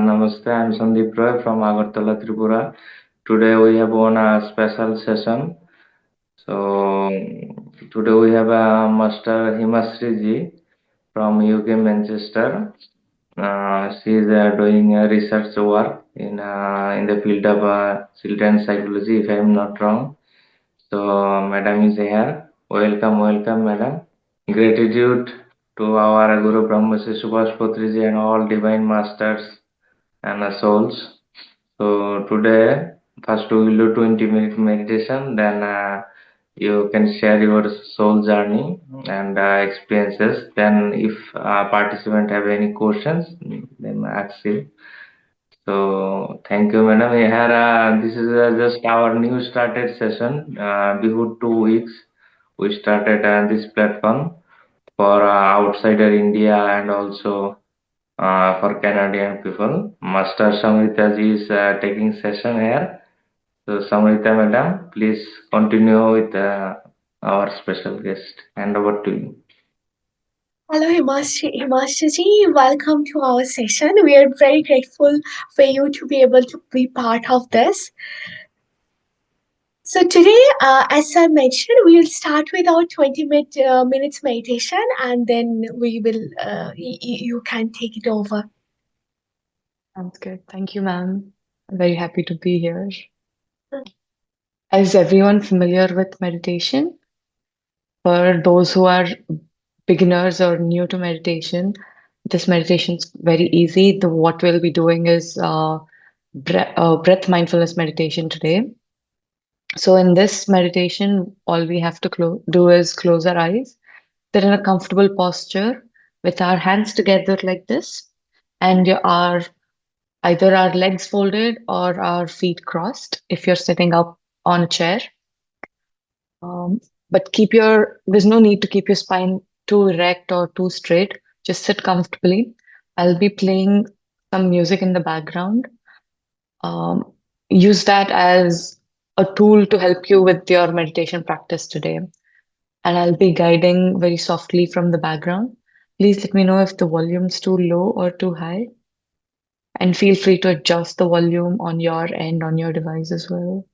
Namaste, I'm Sandeep Roy from Agartala, Tripura. Today we have one special session. So today we have Master Himasree ji from UK Manchester. She is doing research work in the field of children psychology, if I am not wrong. So Madam is here. Welcome, Madam. Gratitude to our Guru Brahmarshi Patriji and all divine masters and souls. So today, first we will do 20-minute meditation, then you can share your soul journey and experiences. Then if participant have any questions, then ask you. So thank you, madam. Here, this is just our new started session. Before 2 weeks, we started this platform for outsider India and also for Canadian people. Master Samrita ji is taking session here. So Samrita madam, please continue with our special guest. Hand over to you. Hello, Himasree. Welcome to our session. We are very grateful for you to be able to be part of this. So today, as I mentioned, we will start with our 20 minutes meditation, and then we will. You can take it over. Sounds good. Thank you, ma'am. I'm very happy to be here. Is everyone familiar with meditation? For those who are beginners or new to meditation, this meditation is very easy. What we'll be doing is breath mindfulness meditation today. So in this meditation, all we have to do is close our eyes, sit in a comfortable posture with our hands together like this, and either our legs folded or our feet crossed if you're sitting up on a chair. But there's no need to keep your spine too erect or too straight. Just sit comfortably. I'll be playing some music in the background. Use that as a tool to help you with your meditation practice today. And I'll be guiding very softly from the background. Please let me know if the volume's too low or too high. And feel free to adjust the volume on your end on your device as well.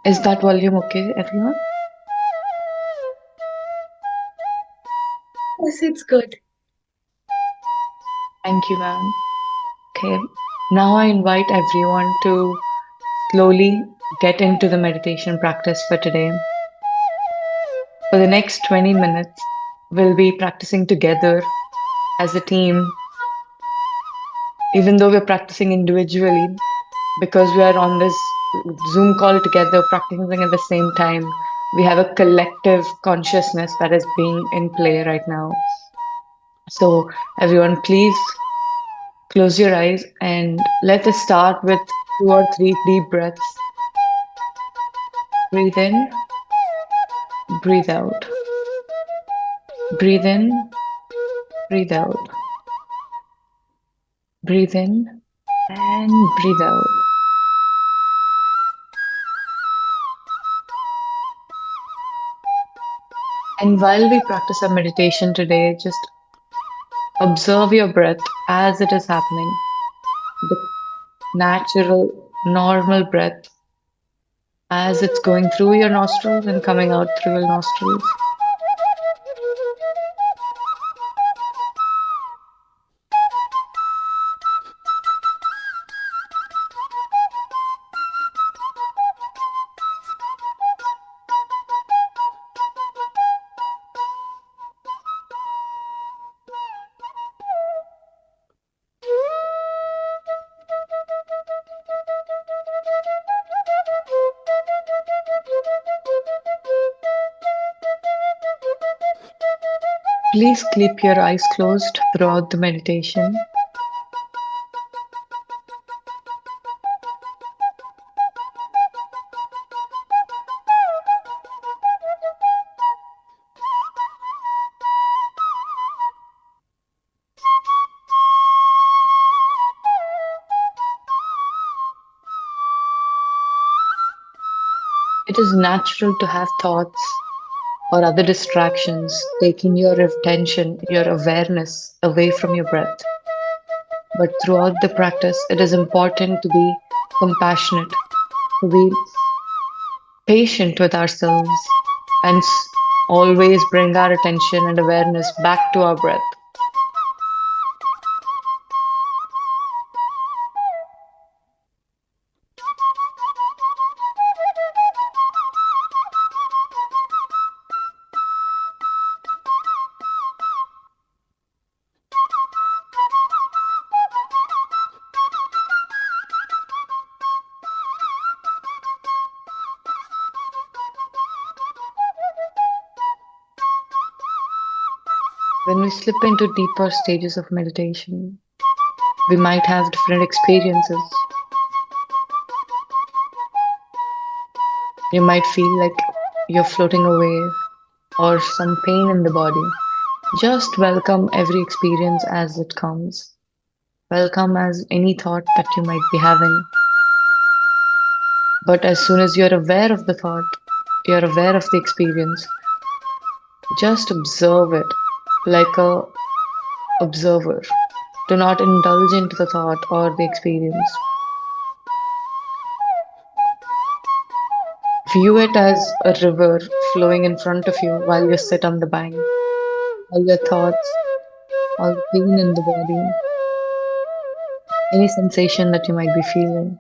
Is that volume okay, everyone? Yes, it's good. Thank you, ma'am. Okay, now I invite everyone to slowly get into the meditation practice for today. For the next 20 minutes, we'll be practicing together as a team, even though we're practicing individually, because we are on this Zoom call together, practicing at the same time. We have a collective consciousness that is being in play right now. So, everyone, please close your eyes and let us start with 2 or 3 deep breaths. Breathe in, breathe out. Breathe in, breathe out. Breathe in and breathe out. And while we practice our meditation today, just observe your breath as it is happening. The natural, normal breath as it's going through your nostrils and coming out through your nostrils. Please keep your eyes closed throughout the meditation. It is natural to have thoughts or other distractions, taking your attention, your awareness away from your breath. But throughout the practice, it is important to be compassionate, to be patient with ourselves, and always bring our attention and awareness back to our breath. When we slip into deeper stages of meditation, we might have different experiences. You might feel like you're floating away or some pain in the body. Just welcome every experience as it comes. Welcome as any thought that you might be having. But as soon as you're aware of the thought, you're aware of the experience, just observe it like a observer. Do not indulge into the thought or the experience. View it as a river flowing in front of you while you sit on the bank. All your thoughts, all the pain in the body, any sensation that you might be feeling.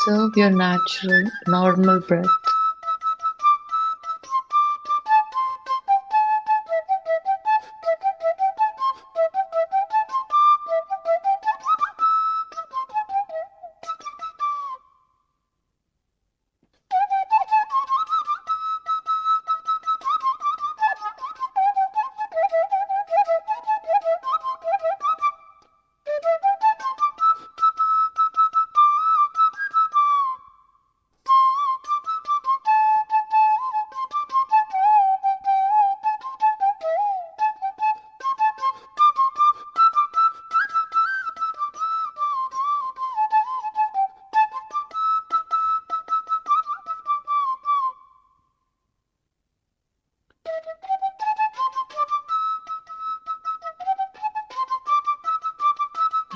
Observe your natural, normal breath.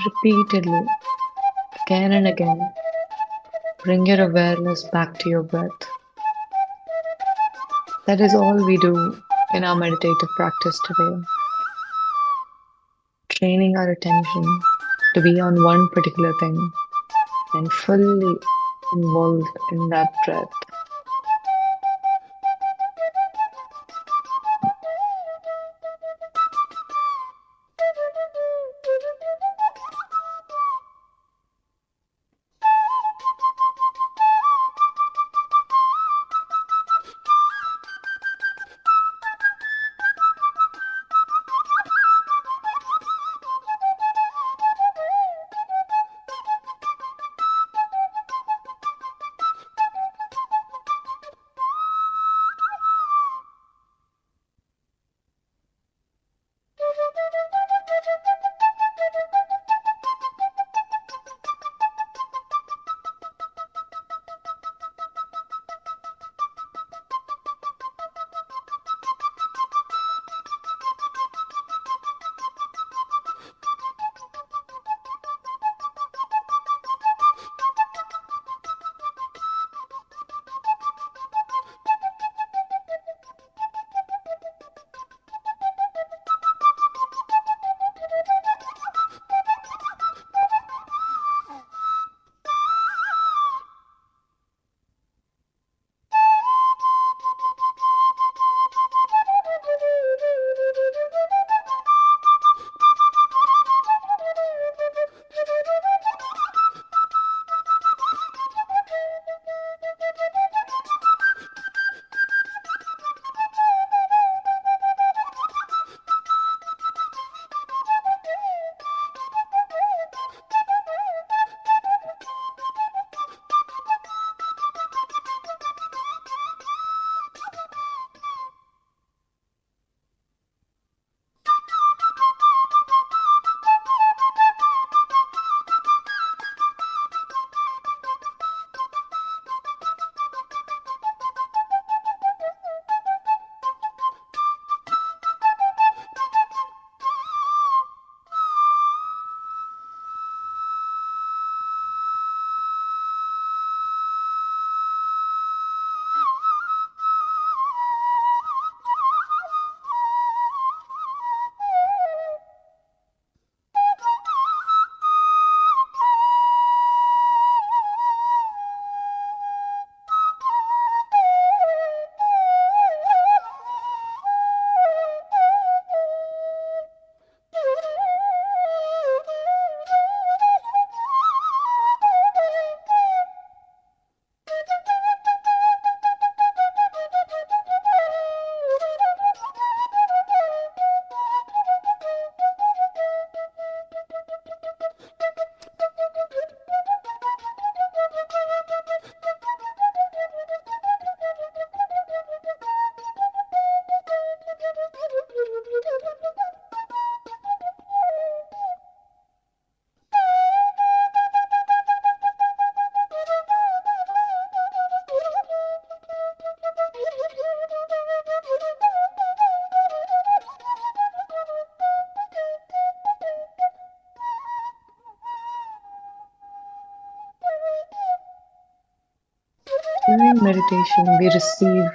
Repeatedly, again and again, bring your awareness back to your breath. That is all we do in our meditative practice today. Training our attention to be on one particular thing and fully involved in that breath. During meditation, we receive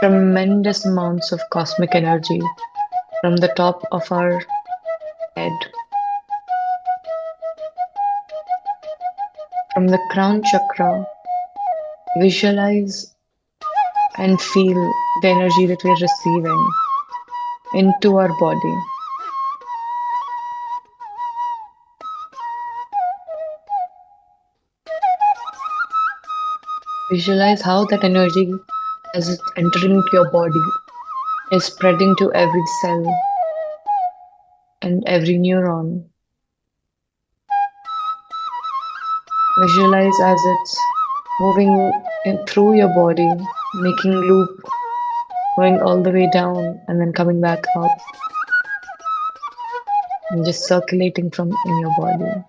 tremendous amounts of cosmic energy from the top of our head, from the crown chakra Visualize and feel the energy that we're receiving into our body. Visualize how that energy, as it's entering into your body, is spreading to every cell and every neuron. Visualize as it's moving through your body, making loop, going all the way down and then coming back up, and just circulating from in your body.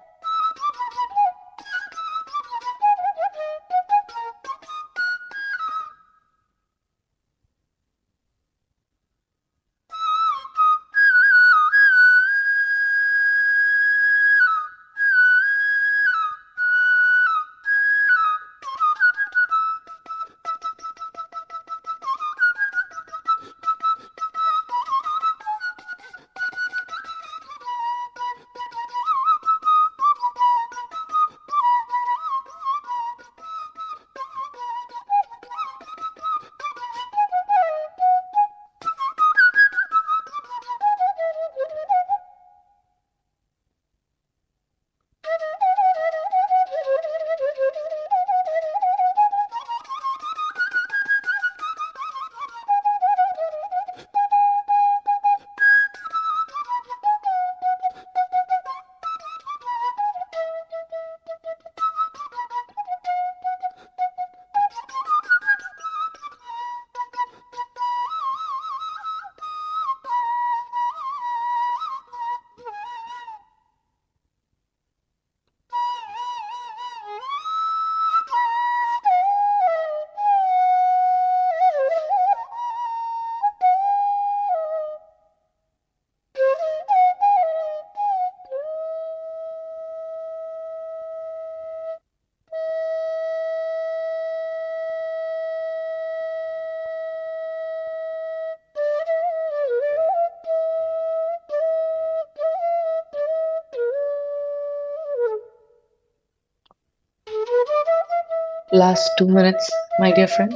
Last 2 minutes, my dear friends.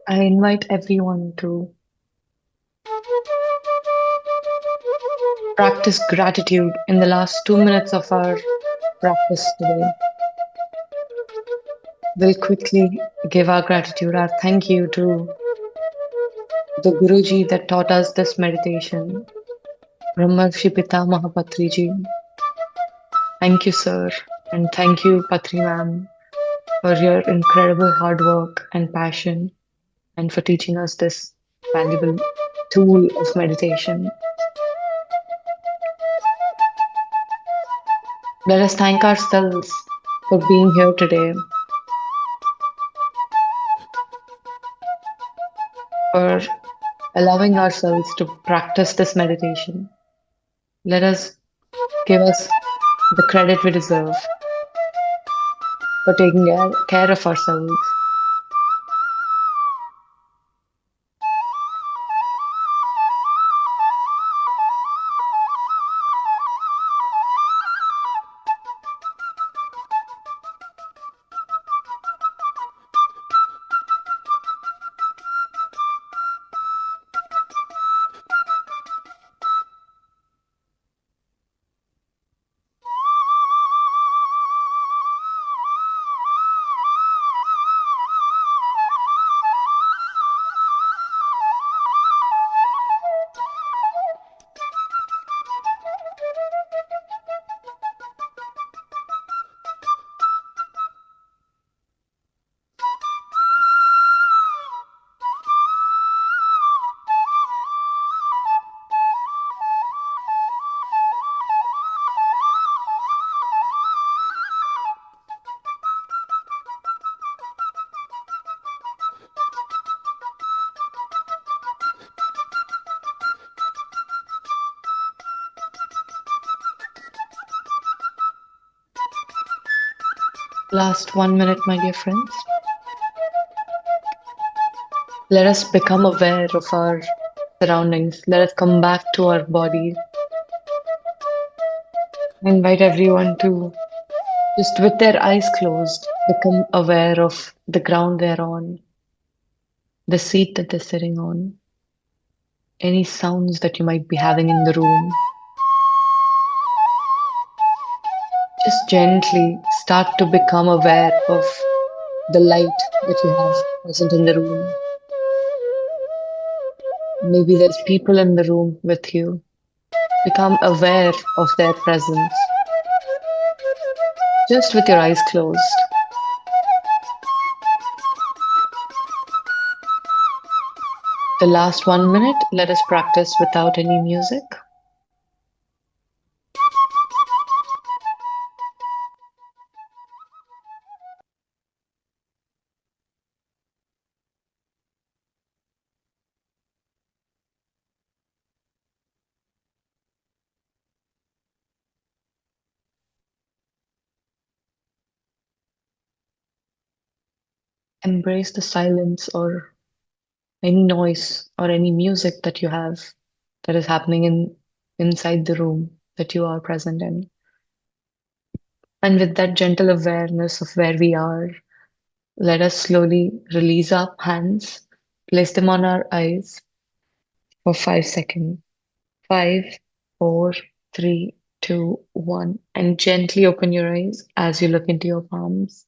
I invite everyone to practice gratitude in the last 2 minutes of our practice today. We'll quickly give our gratitude, our thank you to the Guruji that taught us this meditation, Brahmarshi Patriji. Thank you, sir, and thank you, Patri ma'am, for your incredible hard work and passion, and for teaching us this valuable tool of meditation. Let us thank ourselves for being here today, for allowing ourselves to practice this meditation. Let us give us the credit we deserve for taking care of ourselves. Last 1 minute, my dear friends. Let us become aware of our surroundings. Let us come back to our body. I invite everyone to just with their eyes closed, become aware of the ground they're on, the seat that they're sitting on, any sounds that you might be having in the room. Just gently start to become aware of the light that you have present in the room. Maybe there's people in the room with you. Become aware of their presence, just with your eyes closed. The last 1 minute, let us practice without any music. Embrace the silence or any noise or any music that you have that is happening inside the room that you are present in. And with that gentle awareness of where we are, let us slowly release our hands, place them on our eyes for 5 seconds. 5, 4, 3, 2, 1, and gently open your eyes as you look into your palms.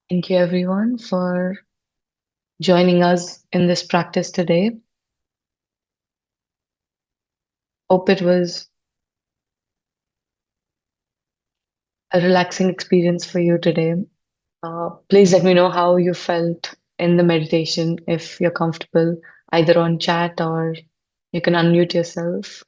Thank you, everyone, for joining us in this practice today. Hope it was a relaxing experience for you today. Please let me know how you felt in the meditation if you're comfortable, either on chat or you can unmute yourself.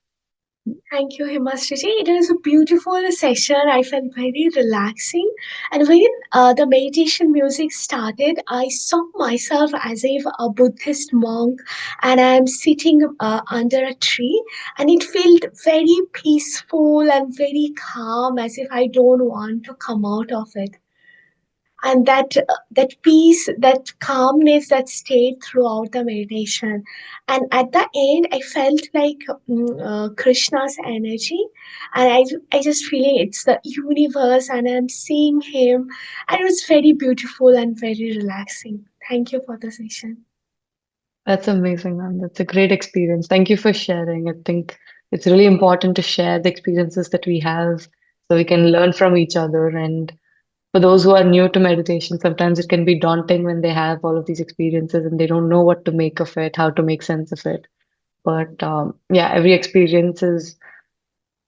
Thank you, Himasree. It was a beautiful session. I felt very relaxing. And when the meditation music started, I saw myself as if a Buddhist monk and I'm sitting under a tree. And it felt very peaceful and very calm, as if I don't want to come out of it. And that peace, that calmness that stayed throughout the meditation. And at the end I felt like Krishna's energy, and I just feeling it's the universe and I'm seeing him, and it was very beautiful and very relaxing. Thank you for the session. That's amazing, man. That's a great experience. Thank you for sharing. I think it's really important to share the experiences that we have so we can learn from each other. And for those who are new to meditation, sometimes it can be daunting when they have all of these experiences and they don't know what to make of it, how to make sense of it. But yeah, every experience is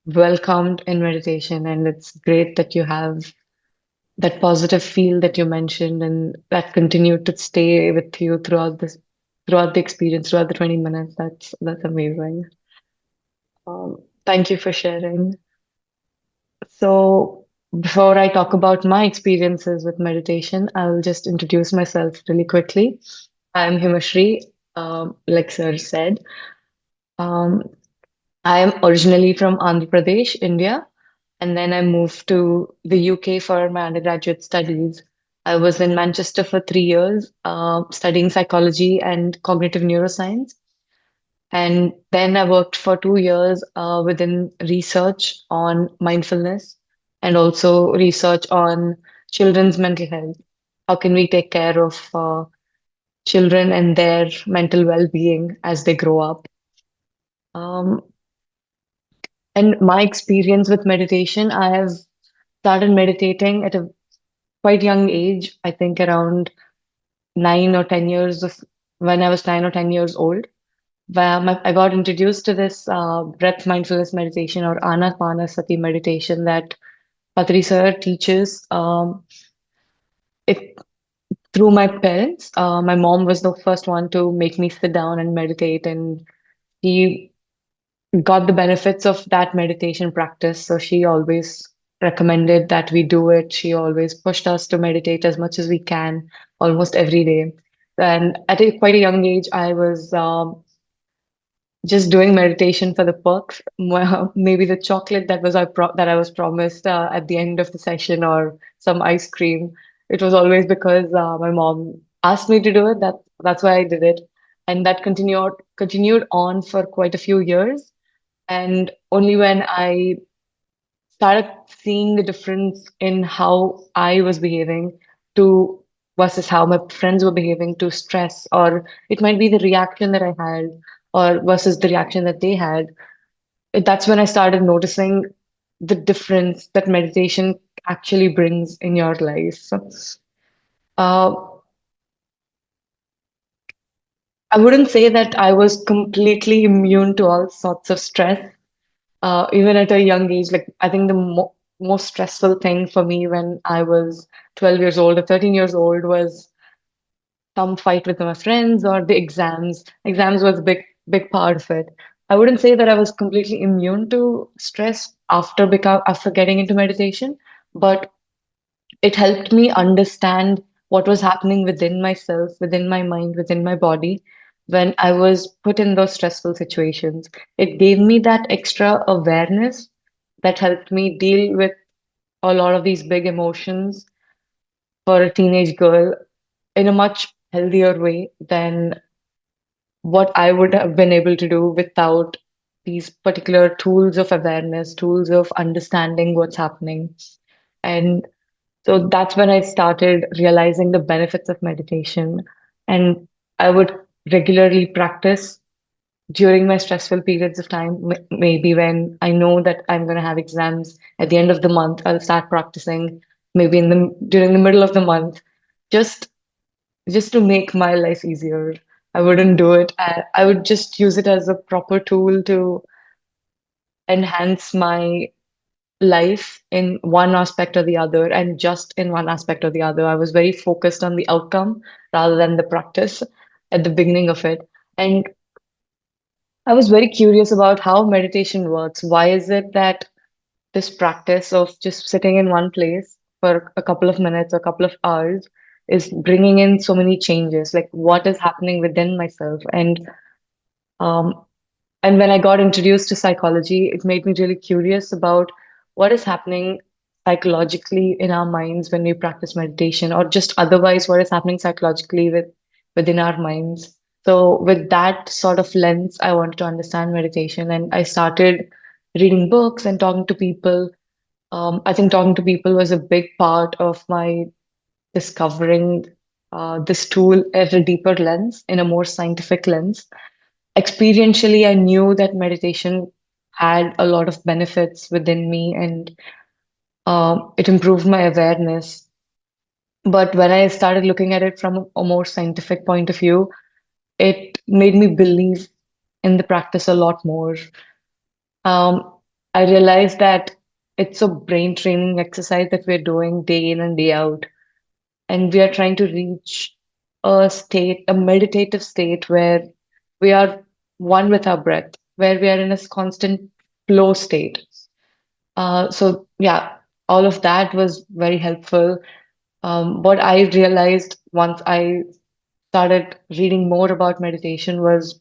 welcomed in meditation, and it's great that you have that positive feel that you mentioned and that continued to stay with you throughout the experience, throughout the 20 minutes. That's amazing. Thank you for sharing. So before I talk about my experiences with meditation, I'll just introduce myself really quickly. I'm Himasree, like Sir said. Um, I am originally from Andhra Pradesh, India, and then I moved to the UK for my undergraduate studies. I was in Manchester for 3 years, studying psychology and cognitive neuroscience. And then I worked for 2 years within research on mindfulness and also research on children's mental health. How can we take care of children and their mental well-being as they grow up? Um, and my experience with meditation, I have started meditating at a quite young age, I think around 9 or 10 years of when I was 9 or 10 years old. Where I got introduced to this breath mindfulness meditation or Anapanasati meditation that Patri sir teaches. It through my parents. My mom was the first one to make me sit down and meditate, and he got the benefits of that meditation practice. So she always recommended that we do it. She always pushed us to meditate as much as we can, almost every day. And at quite a young age, I was just doing meditation for the perks. Maybe the chocolate that I was promised at the end of the session, or some ice cream. It was always because my mom asked me to do it. That's why I did it, and that continued on for quite a few years. And only when I started seeing the difference in how I was behaving to versus how my friends were behaving to stress, or it might be the reaction that I had, or versus the reaction that they had. That's when I started noticing the difference that meditation actually brings in your life. Uh, I wouldn't say that I was completely immune to all sorts of stress. Even at a young age, like I think the most stressful thing for me when I was 12 years old or 13 years old was some fight with my friends or the exams. Exams was a big part of it. I wouldn't say that I was completely immune to stress after getting into meditation, but it helped me understand what was happening within myself, within my mind, within my body when I was put in those stressful situations. It gave me that extra awareness that helped me deal with a lot of these big emotions for a teenage girl in a much healthier way than what I would have been able to do without these particular tools of awareness, tools of understanding what's happening. And so that's when I started realizing the benefits of meditation. And I would regularly practice during my stressful periods of time. Maybe when I know that I'm going to have exams at the end of the month, I'll start practicing maybe during the middle of the month, just just to make my life easier. I wouldn't do it. I would just use it as a proper tool to enhance my life in one aspect or the other, and just in one aspect or the other. I was very focused on the outcome rather than the practice at the beginning of it. And I was very curious about how meditation works. Why is it that this practice of just sitting in one place for a couple of minutes or a couple of hours is bringing in so many changes? Like, what is happening within myself? Um, and when I got introduced to psychology, it made me really curious about what is happening psychologically in our minds when we practice meditation, or just otherwise, what is happening psychologically within our minds. So, with that sort of lens, I wanted to understand meditation, and I started reading books and talking to people. I think talking to people was a big part of my discovering this tool at a deeper lens, in a more scientific lens. Experientially, I knew that meditation had a lot of benefits within me, and it improved my awareness. But when I started looking at it from a more scientific point of view, it made me believe in the practice a lot more. Um, I realized that it's a brain training exercise that we're doing day in and day out, and we are trying to reach a meditative state where we are one with our breath, where we are in a constant flow state. So yeah, all of that was very helpful. What I realized once I started reading more about meditation was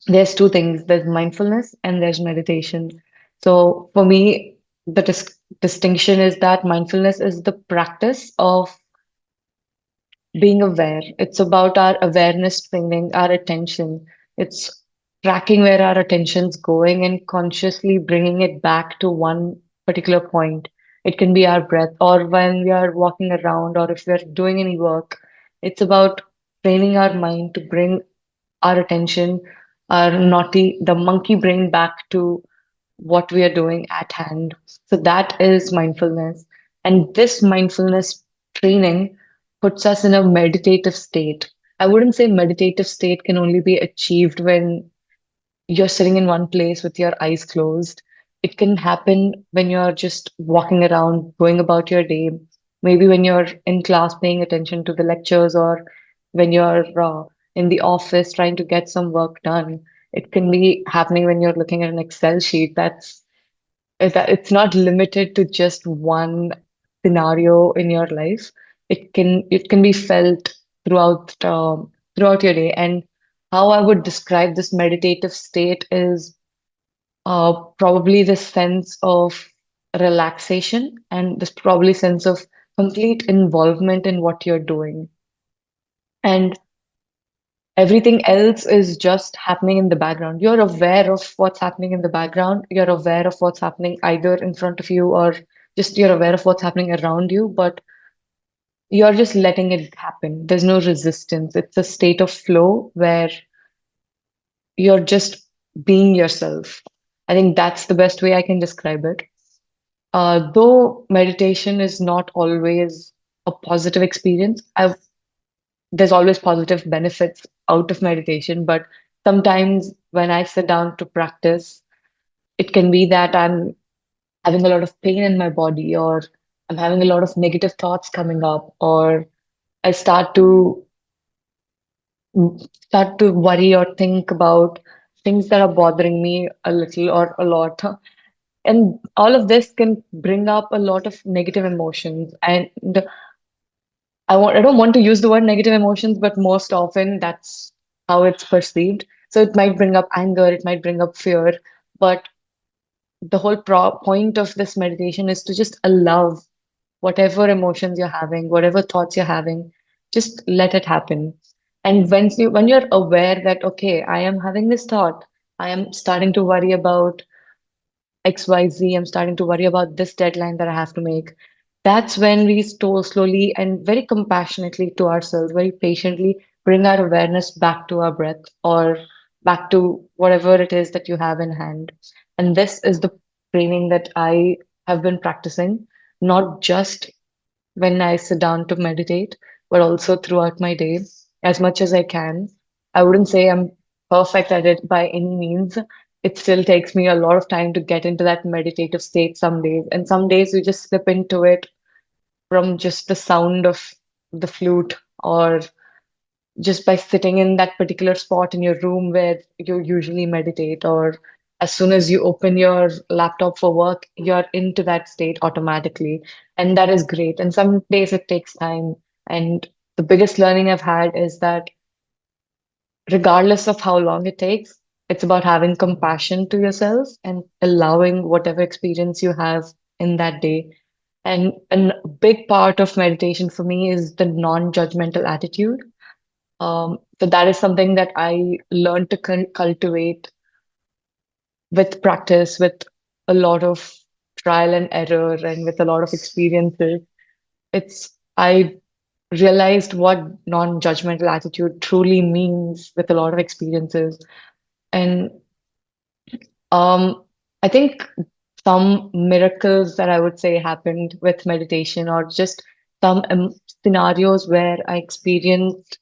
there's two things: there's mindfulness and there's meditation. So for me, the distinction is that mindfulness is the practice of being aware. It's about our awareness training, our attention. It's tracking where our attention's going and consciously bringing it back to one particular point. It can be our breath, or when we are walking around, or if we're doing any work. It's about training our mind to bring our attention, the monkey brain back to what we are doing at hand. So that is mindfulness. And this mindfulness training puts us in a meditative state. I wouldn't say meditative state can only be achieved when you're sitting in one place with your eyes closed. It can happen when you're just walking around, going about your day, maybe when you're in class paying attention to the lectures, or when you're in the office trying to get some work done. It can be happening when you're looking at an Excel sheet. It's not limited to just one scenario in your life. It can be felt throughout your day. And how I would describe this meditative state is probably this sense of relaxation and this probably sense of complete involvement in what you're doing. And everything else is just happening in the background. You're aware of what's happening in the background. You're aware of what's happening either in front of you or just you're aware of what's happening around you, but you're just letting it happen. There's no resistance. It's a state of flow where you're just being yourself. I think that's the best way I can describe it. Though meditation is not always a positive experience, there's always positive benefits out of meditation, but sometimes when I sit down to practice, it can be that I'm having a lot of pain in my body, or I'm having a lot of negative thoughts coming up, or I start to worry or think about things that are bothering me a little or a lot. And all of this can bring up a lot of negative emotions. And I don't want to use the word negative emotions, but most often that's how it's perceived. So it might bring up anger, it might bring up fear, but the whole point of this meditation is to just allow whatever emotions you're having, whatever thoughts you're having, just let it happen. And when you're aware that okay, I am having this thought, I am starting to worry about XYZ, I'm starting to worry about this deadline that I have to make. That's when we slowly and very compassionately to ourselves, very patiently bring our awareness back to our breath or back to whatever it is that you have in hand. And this is the training that I have been practicing, not just when I sit down to meditate, but also throughout my day as much as I can. I wouldn't say I'm perfect at it by any means. It still takes me a lot of time to get into that meditative state some days. And some days you just slip into it from just the sound of the flute or just by sitting in that particular spot in your room where you usually meditate, or as soon as you open your laptop for work, you're into that state automatically. And that is great. And some days it takes time. And the biggest learning I've had is that regardless of how long it takes, it's about having compassion to yourself and allowing whatever experience you have in that day. And a big part of meditation for me is the non-judgmental attitude. So that is something that I learned to cultivate with practice, with a lot of trial and error, and with a lot of experiences. I realized what non-judgmental attitude truly means with a lot of experiences. And I think some miracles that I would say happened with meditation, or just some scenarios where I experienced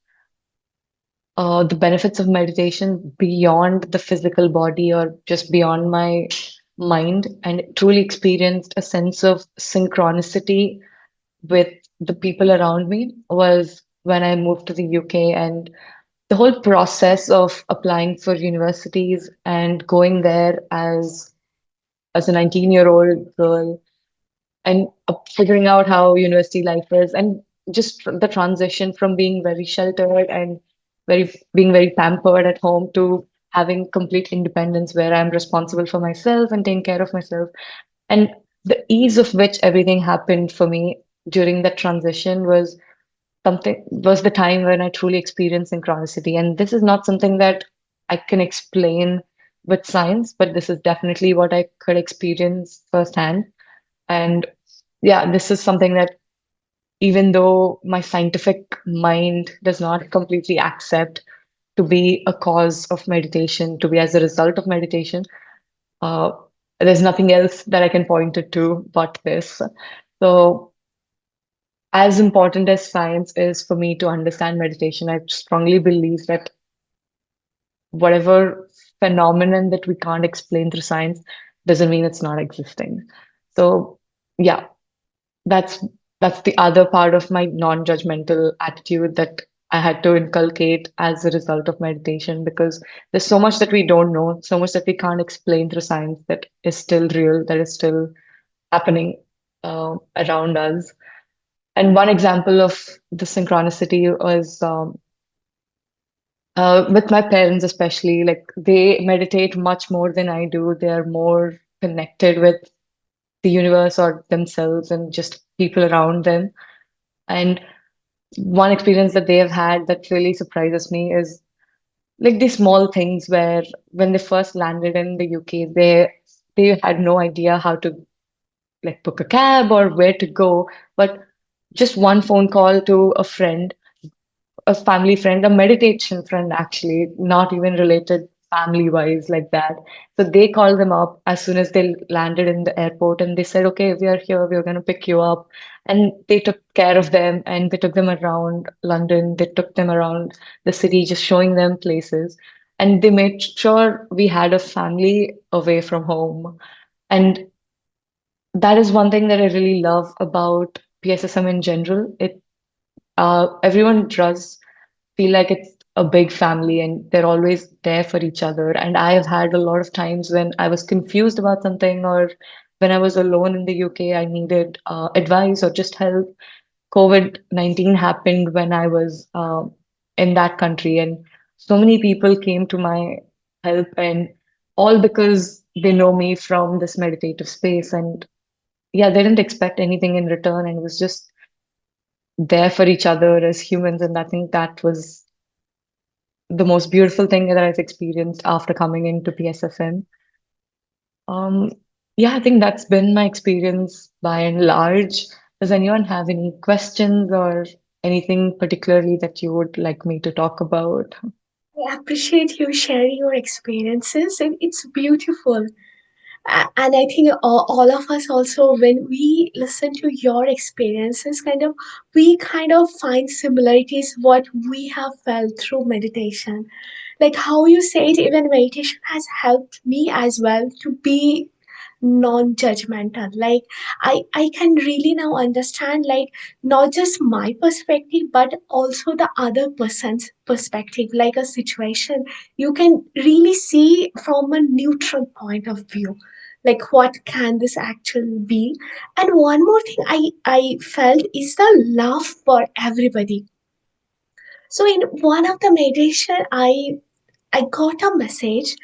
the benefits of meditation beyond the physical body or just beyond my mind, and truly experienced a sense of synchronicity with the people around me was when I moved to the UK. And the whole process of applying for universities and going there as a 19-year-old girl and figuring out how university life is, and just the transition from being very sheltered and being very pampered at home to having complete independence where I'm responsible for myself and taking care of myself, and the ease of which everything happened for me during that transition was the time when I truly experienced synchronicity. And this is not something that I can explain with science, but this is definitely what I could experience firsthand. And yeah, this is something that even though my scientific mind does not completely accept to be a cause of meditation, to be as a result of meditation, uh, there's nothing else that I can point it to but this. So, as important as science is for me to understand meditation, I strongly believe that whatever phenomenon that we can't explain through science doesn't mean it's not existing. So, yeah, that's that's the other part of my non-judgmental attitude that I had to inculcate as a result of meditation, because there's so much that we don't know, so much that we can't explain through science that is still real, that is still happening around us. And one example of the synchronicity was With my parents, especially, like they meditate much more than I do. They are more connected with the universe or themselves and just people around them. And one experience that they have had that really surprises me is like these small things where when they first landed in the UK, they had no idea how to like book a cab or where to go, but just one phone call to a friend, a family friend, a meditation friend, actually, not even related family wise like that. So they called them up as soon as they landed in the airport and they said, okay, we are here, we're going to pick you up. And they took care of them and they took them around London, they took them around the city, just showing them places. And they made sure we had a family away from home. And that is one thing that I really love about PSSM in general. Everyone does feel like it's a big family and they're always there for each other. And I have had a lot of times when I was confused about something or when I was alone in the UK, I needed advice or just help. COVID-19 happened when I was in that country, and so many people came to my help, and all because they know me from this meditative space. And yeah, they didn't expect anything in return and was just there for each other as humans. And I think that was the most beautiful thing that I've experienced after coming into PSSM. Um, yeah, I think that's been my experience by and large. Does anyone have any questions or anything particularly that you would like me to talk about? I appreciate you sharing your experiences, and it's beautiful. And I think all of us also, when we listen to your experiences, we kind of find similarities what we have felt through meditation. Like how you said, even meditation has helped me as well to be non-judgmental. Like I can really now understand, like, not just my perspective but also the other person's perspective, like a situation you can really see from a neutral point of view, like what can this actually be. And one more thing I felt is the love for everybody. So in one of the meditation, I got a message.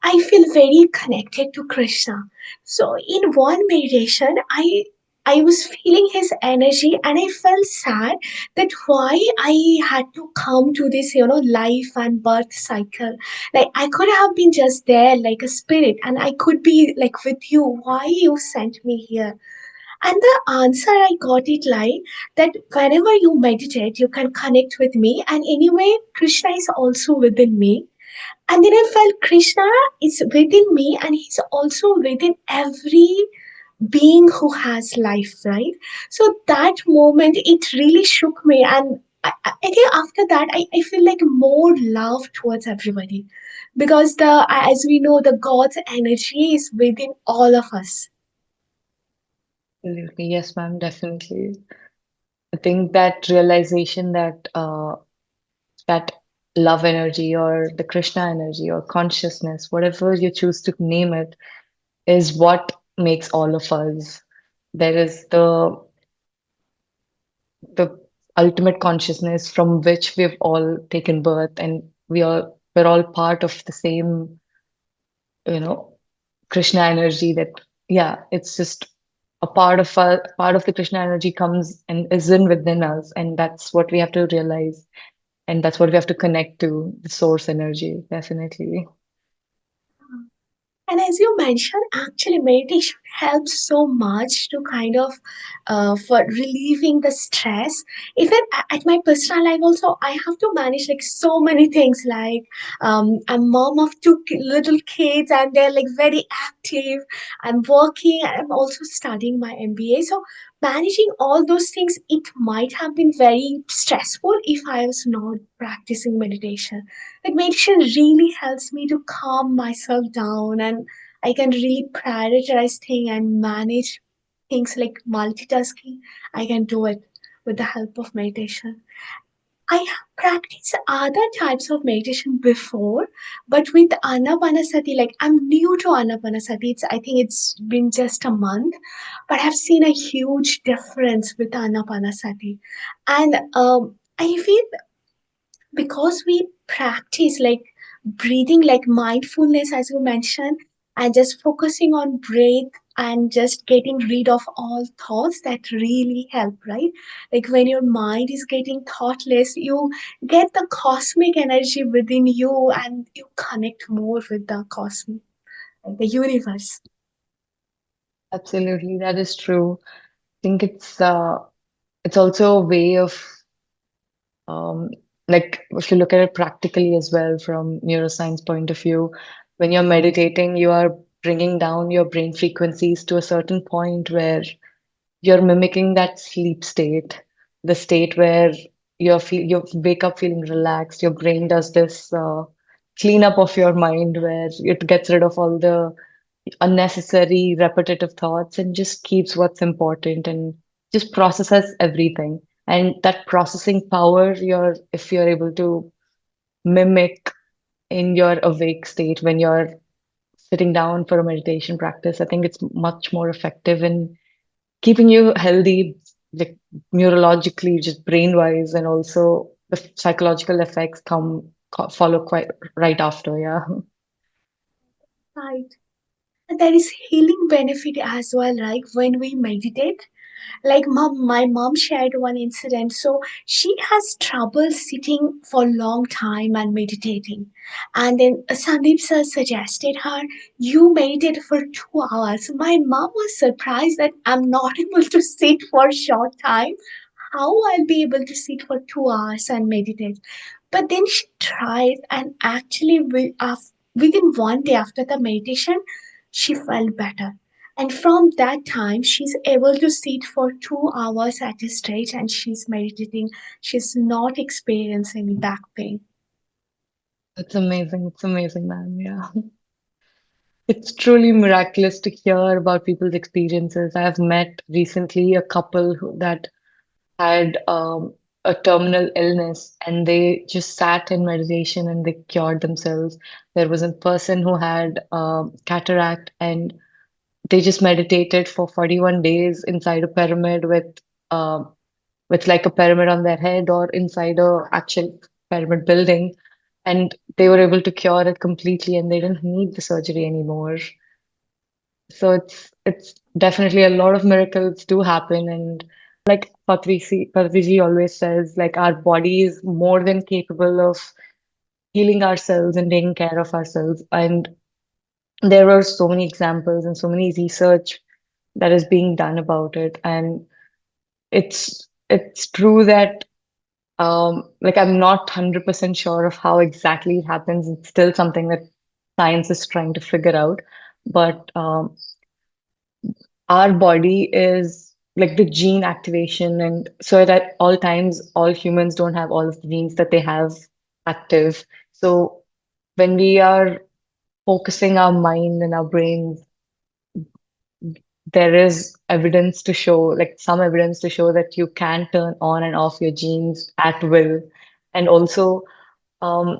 I feel very connected to Krishna. So in one meditation, I was feeling his energy and I felt sad that why I had to come to this, life and birth cycle. Like I could have been just there like a spirit and I could be like with you. Why you sent me here? And the answer I got it like that whenever you meditate, you can connect with me. And anyway, Krishna is also within me, and then I felt Krishna is within me and he's also within every being who has life, right? So that moment, it really shook me. And I think after that, I feel like more love towards everybody because as we know, the God's energy is within all of us. Absolutely. Yes, ma'am, definitely. I think that realization that that love energy or the Krishna energy or consciousness, whatever you choose to name it, is what makes all of us. There is the ultimate consciousness from which we've all taken birth, and we're all part of the same, you know, Krishna energy. That yeah, it's just a part of the Krishna energy comes and is in within us, and that's what we have to realize, and that's what we have to connect to the source energy. Definitely. And as you mentioned, actually, meditation helps so much to kind of for relieving the stress. Even at my personal life, also, I have to manage like so many things. Like I'm mom of two little kids, and they're like very active. I'm working. I'm also studying my MBA. So managing all those things, it might have been very stressful if I was not practicing meditation. Like meditation really helps me to calm myself down, and I can really prioritize things and manage things like multitasking. I can do it with the help of meditation. I have practiced other types of meditation before, but with Anapanasati, like I'm new to Anapanasati. I think it's been just a month, but I've seen a huge difference with Anapanasati. And I feel because we practice like breathing, like mindfulness, as you mentioned, and just focusing on breath and just getting rid of all thoughts, that really help, right? Like when your mind is getting thoughtless, you get the cosmic energy within you and you connect more with the cosmic, like the universe. Absolutely, that is true. I think it's also a way of um, like if you look at it practically as well from neuroscience point of view, when you're meditating, you are bringing down your brain frequencies to a certain point where you're mimicking that sleep state, the state where you wake up feeling relaxed. Your brain does this cleanup of your mind where it gets rid of all the unnecessary repetitive thoughts and just keeps what's important and just processes everything. And that processing power, if you're able to mimic in your awake state when you're sitting down for a meditation practice, I think it's much more effective in keeping you healthy, like neurologically, just brain wise, and also the psychological effects follow quite right after. Yeah. Right. And there is healing benefit as well, right? When we meditate, like my mom shared one incident. So she has trouble sitting for long time and meditating, and then Sandeep sir suggested her, you meditate for 2 hours. My mom was surprised that I'm not able to sit for short time. How I'll be able to sit for 2 hours and meditate? But then she tried, and actually within one day after the meditation, she felt better. And from that time, she's able to sit for 2 hours at a stretch and she's meditating. She's not experiencing any back pain. It's amazing. It's amazing, man. Yeah. It's truly miraculous to hear about people's experiences. I have met recently a couple that had a terminal illness and they just sat in meditation and they cured themselves. There was a person who had cataract and they just meditated for 41 days inside a pyramid with like a pyramid on their head or inside a actual pyramid building. And they were able to cure it completely and they didn't need the surgery anymore. So it's definitely a lot of miracles do happen. And like Patriji always says, like our body is more than capable of healing ourselves and taking care of ourselves. And there are so many examples and so many research that is being done about it. And it's true that like I'm not 100% sure of how exactly it happens. It's still something that science is trying to figure out. But our body is like the gene activation, and so at all times, all humans don't have all of the genes that they have active. So when we are focusing our mind and our brains, there is evidence to show, like some evidence to show that you can turn on and off your genes at will. And also, um,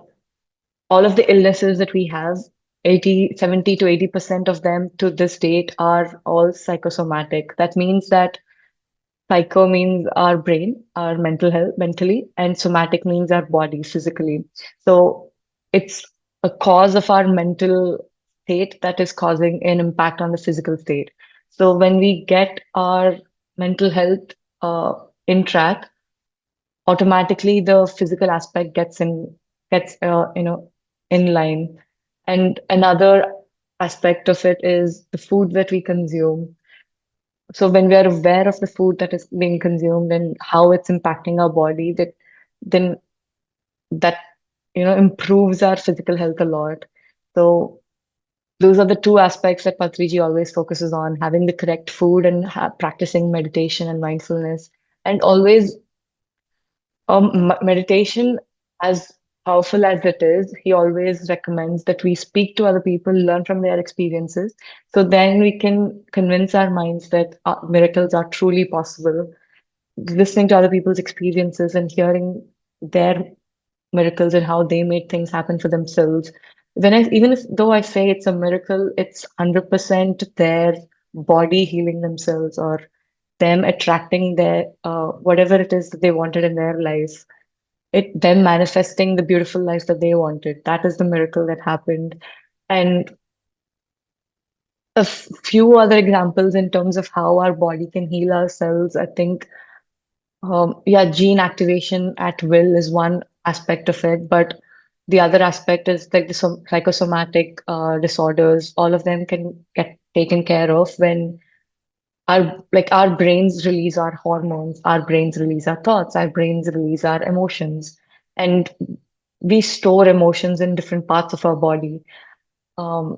all of the illnesses that we have, 70 to 80% of them to this date are all psychosomatic. That means that psycho means our brain, our mental health, mentally, and somatic means our body, physically. So it's a cause of our mental state that is causing an impact on the physical state. So when we get our mental health uh, in track, automatically the physical aspect gets in line. And another aspect of it is the food that we consume. So when we are aware of the food that is being consumed and how it's impacting our body, then that improves our physical health a lot. So those are the two aspects that Patriji always focuses on: having the correct food and practicing meditation and mindfulness. And always meditation, as powerful as it is, he always recommends that we speak to other people, learn from their experiences, so then we can convince our minds that miracles are truly possible. Listening to other people's experiences and hearing their miracles and how they made things happen for themselves. Even if though I say it's a miracle, it's 100% their body healing themselves or them attracting their whatever it is that they wanted in their life. them manifesting the beautiful life that they wanted. That is the miracle that happened. And few other examples in terms of how our body can heal ourselves. I think, yeah, gene activation at will is one aspect of it, but the other aspect is like the psychosomatic disorders. All of them can get taken care of when our brains release our hormones, our brains release our thoughts, our brains release our emotions, and we store emotions in different parts of our body. Um,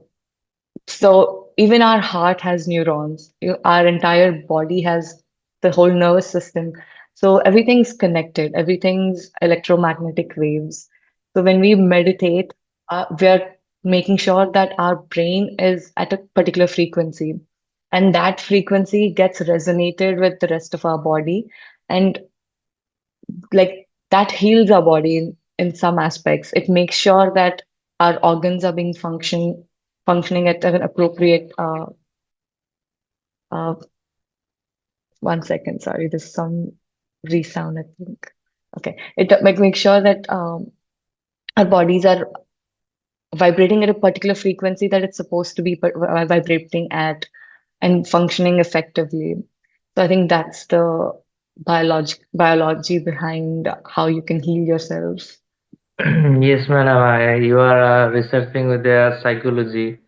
so even our heart has neurons. Our entire body has the whole nervous system. So everything's connected. Everything's electromagnetic waves. So when we meditate, we're making sure that our brain is at a particular frequency, and that frequency gets resonated with the rest of our body, and like that heals our body in some aspects. It makes sure that our organs are being functioning at an appropriate uh 1 second, sorry, there's some resound, I think. Okay. It like makes sure that our bodies are vibrating at a particular frequency that it's supposed to be vibrating at and functioning effectively. So I think that's the biology behind how you can heal yourself. Yes, madam. You are researching with the psychology.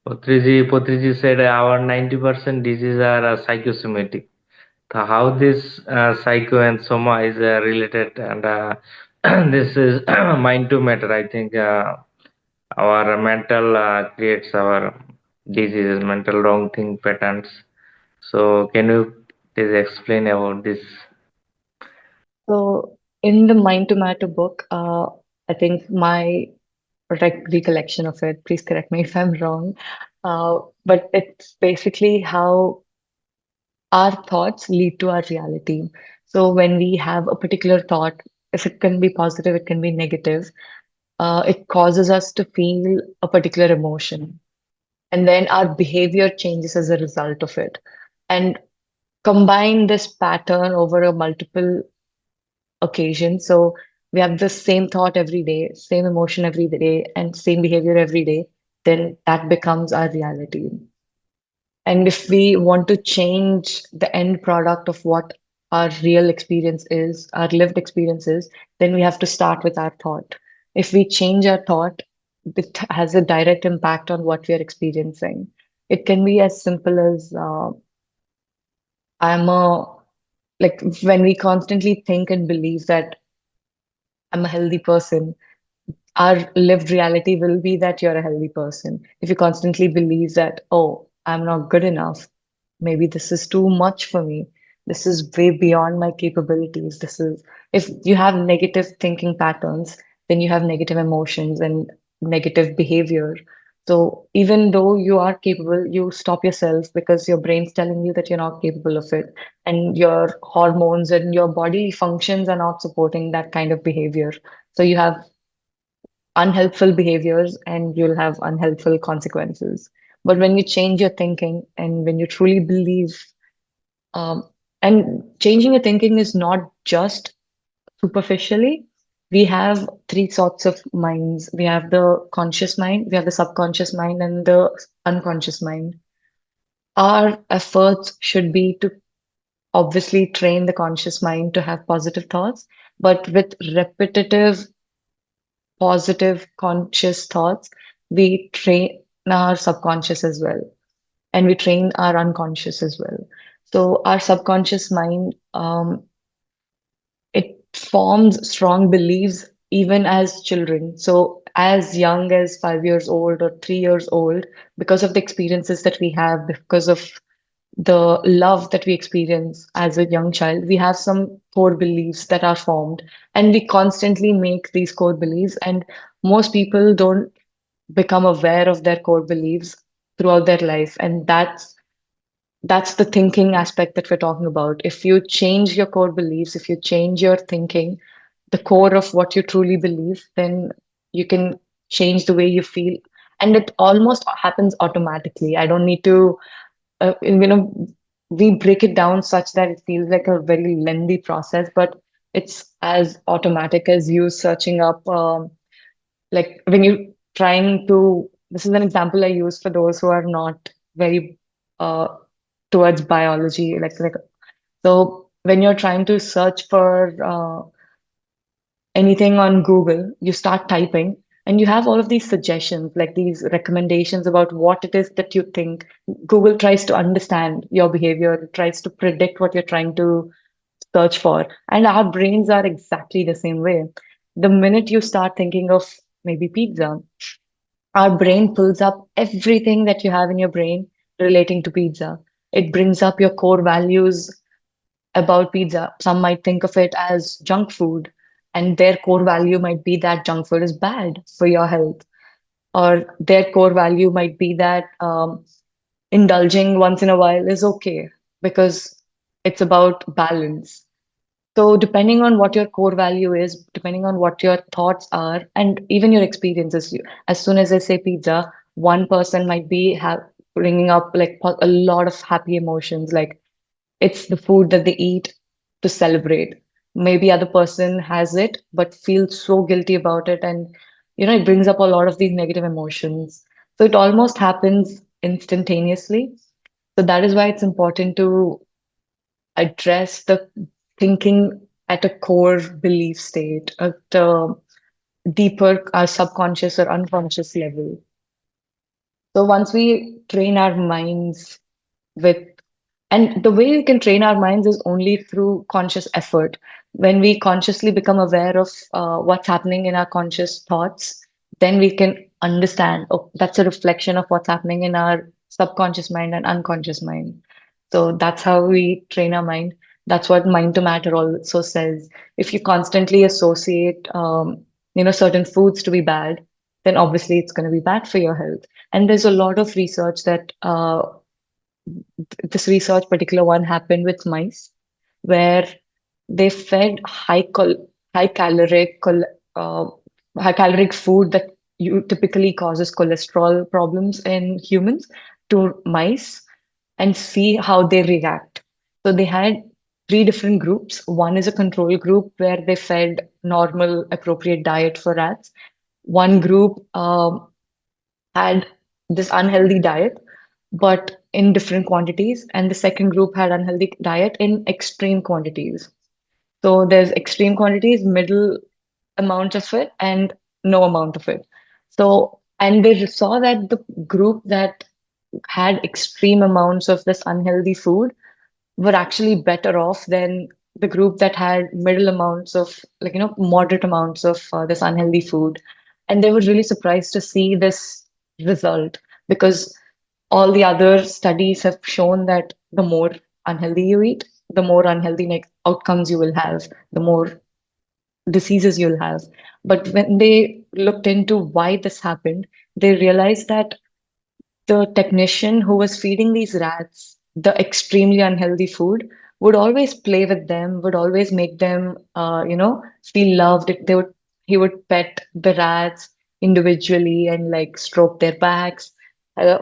Patriji said our 90% diseases are psychosomatic. So how this psycho and soma is related, and this is mind to matter. I think our mental creates our diseases, mental wrong thing patterns. So can you please explain about this? So in the Mind to Matter book, I think my recollection of it, please correct me if I'm wrong, but it's basically how our thoughts lead to our reality. So when we have a particular thought, if it can be positive, it can be negative, it causes us to feel a particular emotion. And then our behavior changes as a result of it. And combine this pattern over a multiple occasion. So we have the same thought every day, same emotion every day, and same behavior every day, then that becomes our reality. And if we want to change the end product of what our real experience is, our lived experience is, then we have to start with our thought. If we change our thought, it has a direct impact on what we are experiencing. It can be as simple as I'm a, like when we constantly think and believe that I'm a healthy person, our lived reality will be that you're a healthy person. If you constantly believe that, oh, I'm not good enough, maybe this is too much for me, this is way beyond my capabilities. If you have negative thinking patterns, then you have negative emotions and negative behavior. So even though you are capable, you stop yourself because your brain's telling you that you're not capable of it, and your hormones and your body functions are not supporting that kind of behavior. So you have unhelpful behaviors and you'll have unhelpful consequences. But when you change your thinking and when you truly believe, um, and changing your thinking is not just superficially, we have three sorts of minds. We have the conscious mind, we have the subconscious mind, and the unconscious mind. Our efforts should be to obviously train the conscious mind to have positive thoughts, but with repetitive positive conscious thoughts, we train our subconscious as well, and we train our unconscious as well. So our subconscious mind, it forms strong beliefs even as children. So as young as 5 years old or 3 years old, because of the experiences that we have, because of the love that we experience as a young child, we have some core beliefs that are formed, and we constantly make these core beliefs. And most people don't become aware of their core beliefs throughout their life, and that's the thinking aspect that we're talking about. If you change your core beliefs, if you change your thinking, the core of what you truly believe, then you can change the way you feel, and it almost happens automatically. I don't need to we break it down such that it feels like a very lengthy process, but It's as automatic as you searching up, like when you trying to, this is an example I use for those who are not very uh, towards biology, like so when you're trying to search for anything on Google, you start typing and you have all of these suggestions, like these recommendations about what it is that you think. Google tries to understand your behavior, tries to predict what you're trying to search for. And our brains are exactly the same way. The minute you start thinking of maybe pizza, our brain pulls up everything that you have in your brain relating to pizza. It brings up your core values about pizza. Some might think of it as junk food, and their core value might be that junk food is bad for your health, or their core value might be that indulging once in a while is okay because it's about balance. So, depending on what your core value is, depending on what your thoughts are, and even your experiences, as soon as I say pizza, one person might be bringing up like a lot of happy emotions, like it's the food that they eat to celebrate. Maybe other person has it but feels so guilty about it, and it brings up a lot of these negative emotions. So it almost happens instantaneously. So that is why it's important to address the thinking at a core belief state, at a deeper subconscious or unconscious level. So once we train our minds with, and the way we can train our minds is only through conscious effort. When we consciously become aware of what's happening in our conscious thoughts, then we can understand, oh, that's a reflection of what's happening in our subconscious mind and unconscious mind. So that's how we train our mind. That's what mind to matter also says. If you constantly associate, certain foods to be bad, then obviously it's going to be bad for your health. And there's a lot of research that this research, particular one, happened with mice, where they fed high caloric uh, high caloric food that you typically causes cholesterol problems in humans to mice and see how they react. So they had three different groups. One is a control group where they fed normal, appropriate diet for rats. One group had this unhealthy diet, but in different quantities, and the second group had unhealthy diet in extreme quantities. So there's extreme quantities, middle amount of it, and no amount of it. So, and they saw that the group that had extreme amounts of this unhealthy food were actually better off than the group that had middle amounts of, like, moderate amounts of this unhealthy food. And they were really surprised to see this result, because all the other studies have shown that the more unhealthy you eat, the more unhealthy outcomes you will have, the more diseases you'll have. But when they looked into why this happened, they realized that the technician who was feeding these rats the extremely unhealthy food would always play with them, would always make them, feel loved. He would pet the rats individually and like stroke their backs, uh,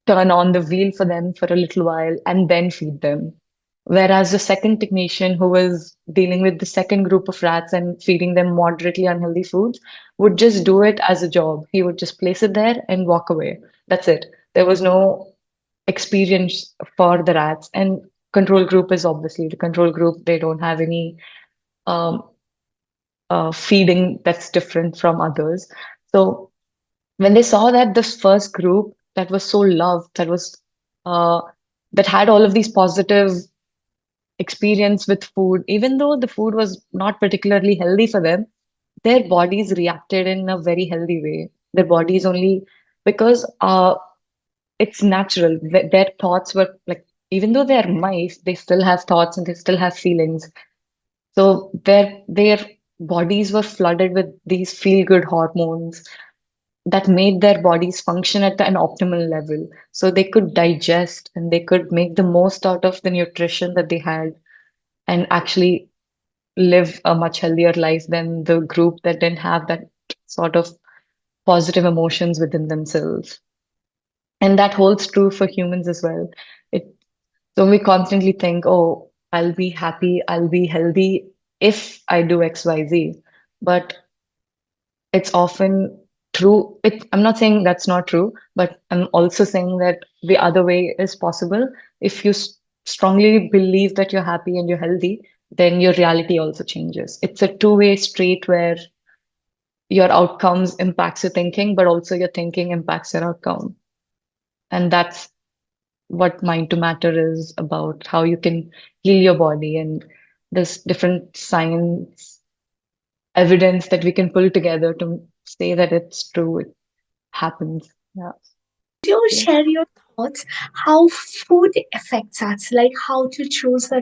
turn on the wheel for them for a little while, and then feed them. Whereas the second technician who was dealing with the second group of rats and feeding them moderately unhealthy foods would just do it as a job. He would just place it there and walk away. That's it. There was no experience for the rats. And control group is obviously the control group. They don't have any um, feeding that's different from others. So when they saw that this first group that was so loved, uh, that had all of these positive experience with food, even though the food was not particularly healthy for them, their bodies reacted in a very healthy way. Their bodies only, because it's natural. Their thoughts were like, even though they're mice, they still have thoughts and they still have feelings. So their bodies were flooded with these feel good hormones that made their bodies function at an optimal level. So they could digest and they could make the most out of the nutrition that they had and actually live a much healthier life than the group that didn't have that sort of positive emotions within themselves. And that holds true for humans as well. It So we constantly think, oh, I'll be happy, I'll be healthy. if I do XYZ. But it's often true. I'm not saying that's not true, but I'm also saying that the other way is possible. If you strongly believe that you're happy and you're healthy, then your reality also changes. It's a two-way street where your outcomes impacts your thinking, but also your thinking impacts your outcome. And that's what mind to matter is about, how you can heal your body. And there's different science evidence that we can pull together to say that it's true, it happens. Yeah. Do you Yeah. share your thoughts how food affects us, like how to choose the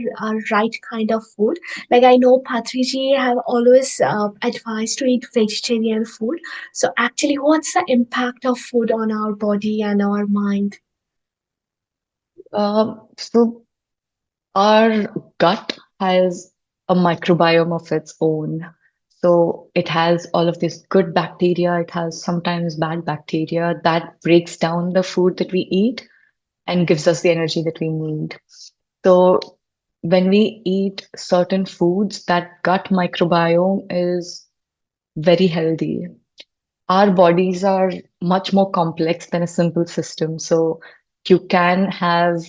right kind of food? Like I know Patriji have always advised to eat vegetarian food. So actually, what's the impact of food on our body and our mind? So our gut has a microbiome of its own. So it has all of this good bacteria, it has sometimes bad bacteria that breaks down the food that we eat and gives us the energy that we need. So when we eat certain foods, that gut microbiome is very healthy. Our bodies are much more complex than a simple system. So you can have,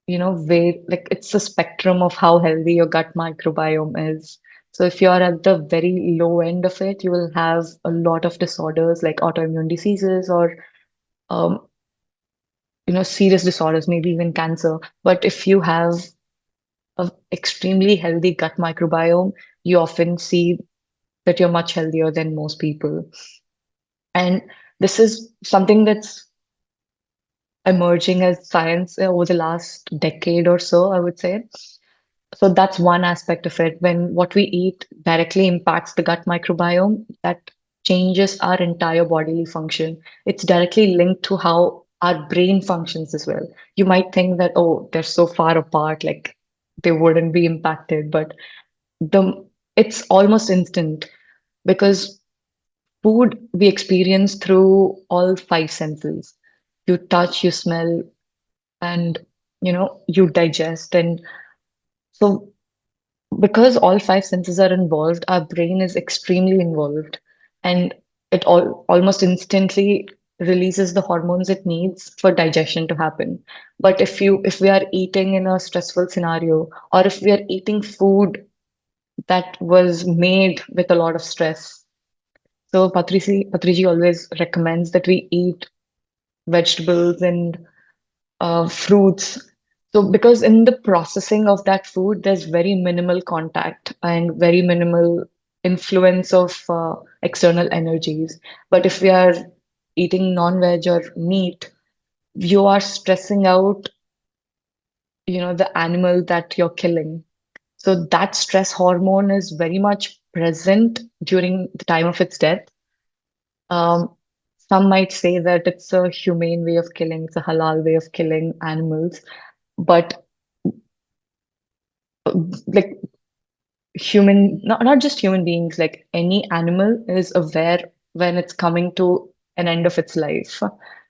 way, like it's a spectrum of how healthy your gut microbiome is. So if you're at the very low end of it, you will have a lot of disorders like autoimmune diseases or um, serious disorders, maybe even cancer. But if you have an extremely healthy gut microbiome, you often see that you're much healthier than most people. And this is something that's emerging as science over the last decade or so, I would say. So that's one aspect of it. When what we eat directly impacts the gut microbiome, that changes our entire bodily function. It's directly linked to how our brain functions as well. You might think that, oh, they're so far apart, like they wouldn't be impacted, but the it's almost instant because food we experience through all five senses. You touch, you smell, and you digest. And so because all five senses are involved, our brain is extremely involved, and it almost instantly releases the hormones it needs for digestion to happen. But if we are eating in a stressful scenario, or if we are eating food that was made with a lot of stress, so Patriji always recommends that we eat vegetables and fruits. So, because in the processing of that food, there's very minimal contact and very minimal influence of external energies. But if we are eating non-veg or meat, you are stressing out, the animal that you're killing. So that stress hormone is very much present during the time of its death. Um, some might say that it's a humane way of killing, it's a halal way of killing animals, but like not just human beings, like any animal is aware when it's coming to an end of its life.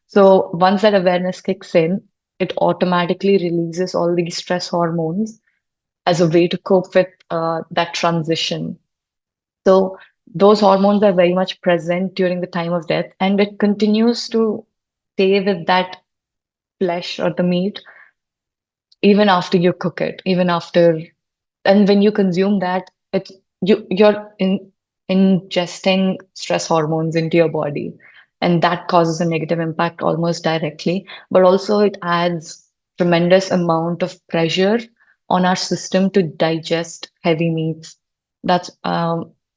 So once that awareness kicks in, it automatically releases all these stress hormones as a way to cope with that transition. So those hormones are very much present during the time of death, and it continues to stay with that flesh or the meat even after you cook it, even after. And when you consume that, you're ingesting stress hormones into your body, and that causes a negative impact almost directly. But also it adds tremendous amount of pressure on our system to digest heavy meats. That's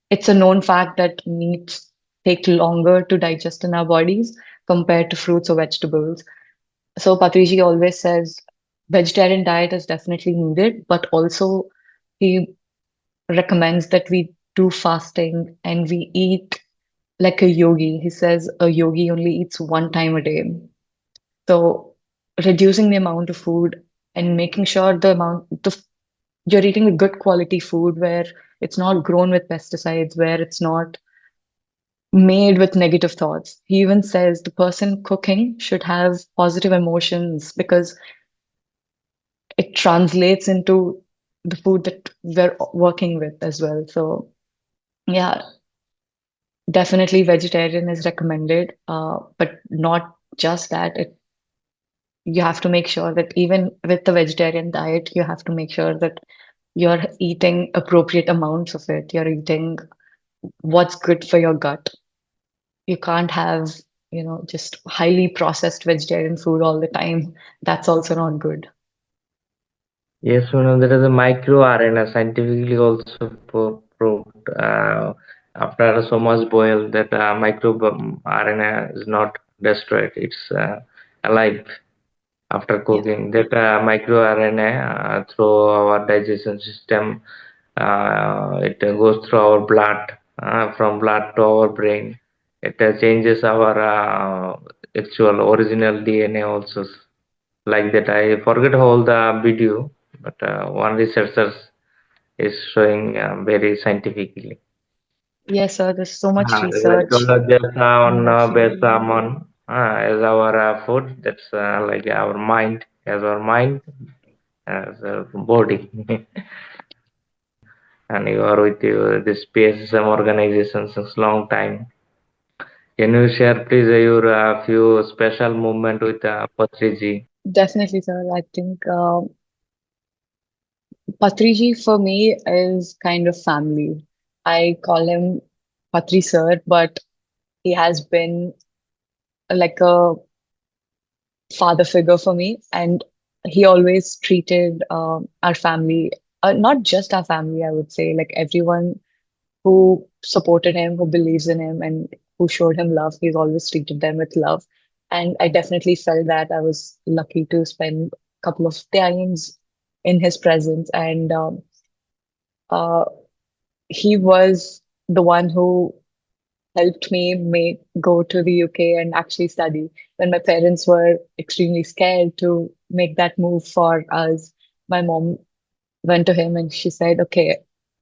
it's a known fact that meats take longer to digest in our bodies compared to fruits or vegetables. So Patriji always says vegetarian diet is definitely needed, but also he recommends that we do fasting and we eat like a yogi. He says a yogi only eats one time a day. So reducing the amount of food and making sure you're eating the good quality food where it's not grown with pesticides, where it's not made with negative thoughts. He even says the person cooking should have positive emotions because it translates into the food that we're working with as well. So yeah, definitely vegetarian is recommended, but not just that. You have to make sure that even with the vegetarian diet, you have to make sure that you're eating appropriate amounts of it. You're eating what's good for your gut. You can't have, just highly processed vegetarian food all the time. That's also not good. Yes, there is a microRNA scientifically also proved after so much boil that microRNA is not destroyed. It's alive after Yeah. cooking. That microRNA through our digestion system, it goes through our blood, from blood to our brain. It changes our actual original DNA also. Like that, I forget all the video, but one researcher is showing very scientifically. Yes, sir. There's so much Like research just in on that based field. on as our food, that's like our mind, as our mind, as our body. And you are with this PSSM organization since long time. Can you share please your few special moment with Patriji? Definitely, sir. I think Patriji for me is kind of family. I call him Patri sir, but he has been like a father figure for me, and he always treated our family, not just our family, I would say, like everyone who supported him, who believes in him, and who showed him love. He's always treated them with love. And I definitely felt that I was lucky to spend a couple of times in his presence. And uh, he was the one who helped me make go to the UK and actually study. When my parents were extremely scared to make that move for us, my mom went to him and she said, "Okay,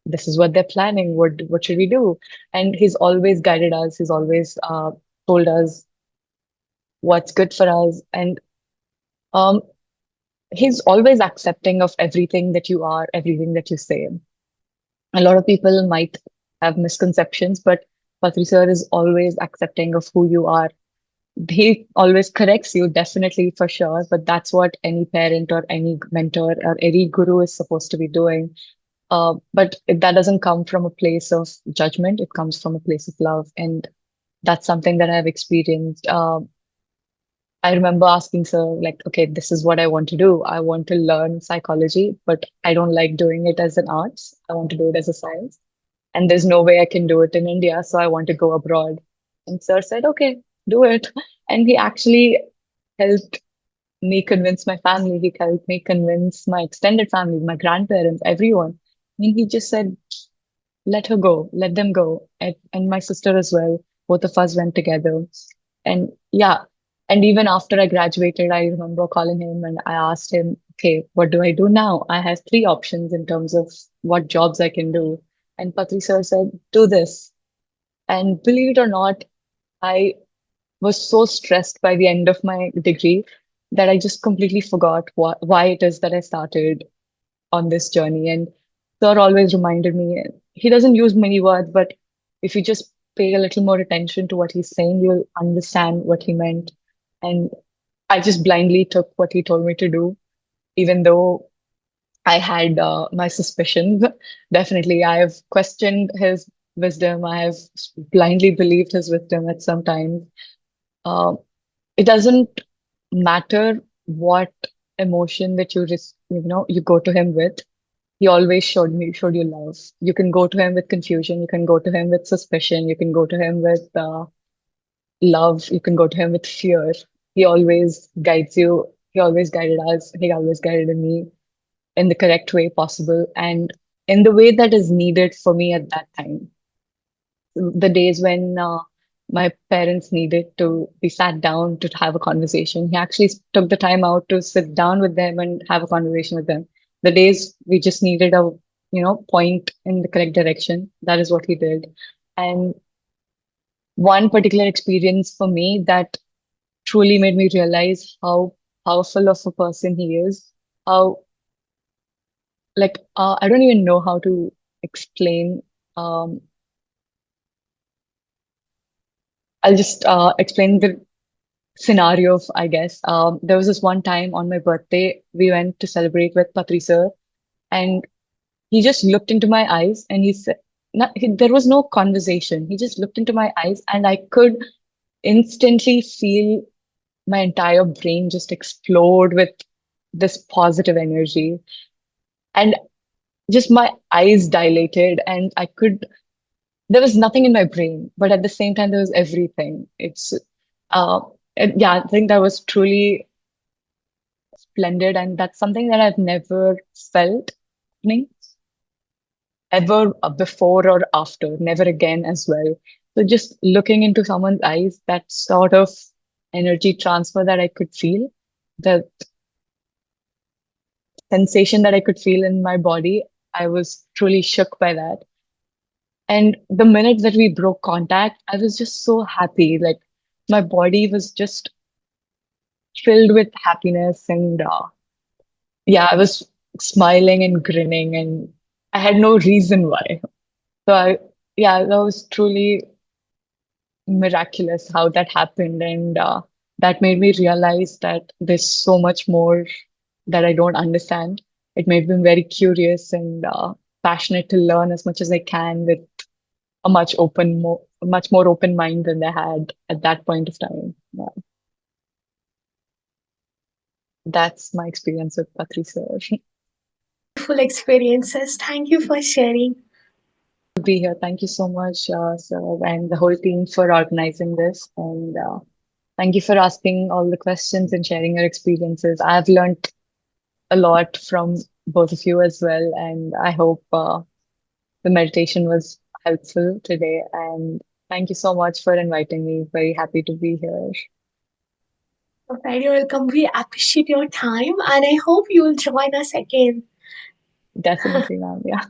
this is what they're planning. What should we do?" And he's always guided us. He's always told us what's good for us, and um, he's always accepting of everything that you are, everything that you say. A lot of people might have misconceptions, but Patri sir is always accepting of who you are. He always corrects you, definitely for sure, but that's what any parent or any mentor or any guru is supposed to be doing. That doesn't come from a place of judgment, it comes from a place of love. And that's something that I've experienced. I remember asking sir, like, okay, this is what I want to do. I want to learn psychology, but I don't like doing it as an arts. I want to do it as a science. And there's no way I can do it in India, so I want to go abroad. And sir said, okay, do it. And he actually helped me convince my family. He helped me convince my extended family, my grandparents, everyone. I mean, he just said, let her go, let them go. And my sister as well. Both of us went together. And yeah, and even after I graduated, I remember calling him and I asked him, okay, what do I do now? I have three options in terms of what jobs I can do. And Patri sir said, do this. And believe it or not, I was so stressed by the end of my degree that I just completely forgot why it is that I started on this journey. And Sir always reminded me, he doesn't use many words, but if you just pay a little more attention to what he's saying, you'll understand what he meant. And I just blindly took what he told me to do, even though I had my suspicions. Definitely, I have questioned his wisdom. I have blindly believed his wisdom at some times. Uh, it doesn't matter what emotion that you go to him with. He always showed you love. You can go to him with confusion, you can go to him with suspicion, you can go to him with love, you can go to him with fear. He always guides you. He always guided us. He always guided me in the correct way possible and in the way that is needed for me at that time. The days when my parents needed to be sat down to have a conversation, he actually took the time out to sit down with them and have a conversation with them. The days we just needed a point in the correct direction, that is what he did. And one particular experience for me that truly made me realize how powerful of a person he is, how like I don't even know how to explain. Um, I'll just explain the scenario of, I guess. There was this one time on my birthday, we went to celebrate with Patri sir, and he just looked into my eyes and he said, there was no conversation. He just looked into my eyes, and I could instantly feel my entire brain just explode with this positive energy. And just my eyes dilated, and there was nothing in my brain, but at the same time, there was everything. Uh, yeah, I think that was truly splendid. And that's something that I've never felt happening ever before or after, never again as well. So just looking into someone's eyes, that sort of energy transfer that I could feel, the sensation that I could feel in my body, I was truly shook by that. And the minute that we broke contact, I was just so happy. Like my body was just filled with happiness. And yeah, I was smiling and grinning, and I had no reason why. So yeah, that was truly miraculous how that happened. And that made me realize that there's so much more that I don't understand. It made me very curious and passionate to learn as much as I can with a much more open mind than I had at that point of time. Yeah, that's my experience with Patri sir. Full experiences. Thank you for sharing. To be here. Thank you so much, sir, and the whole team for organizing this. And thank you for asking all the questions and sharing your experiences. I've learned a lot from both of you as well, and I hope the meditation was helpful today. And thank you so much for inviting me. Very happy to be here. You're very welcome. We appreciate your time and I hope you will join us again. Definitely, ma'am. Yeah.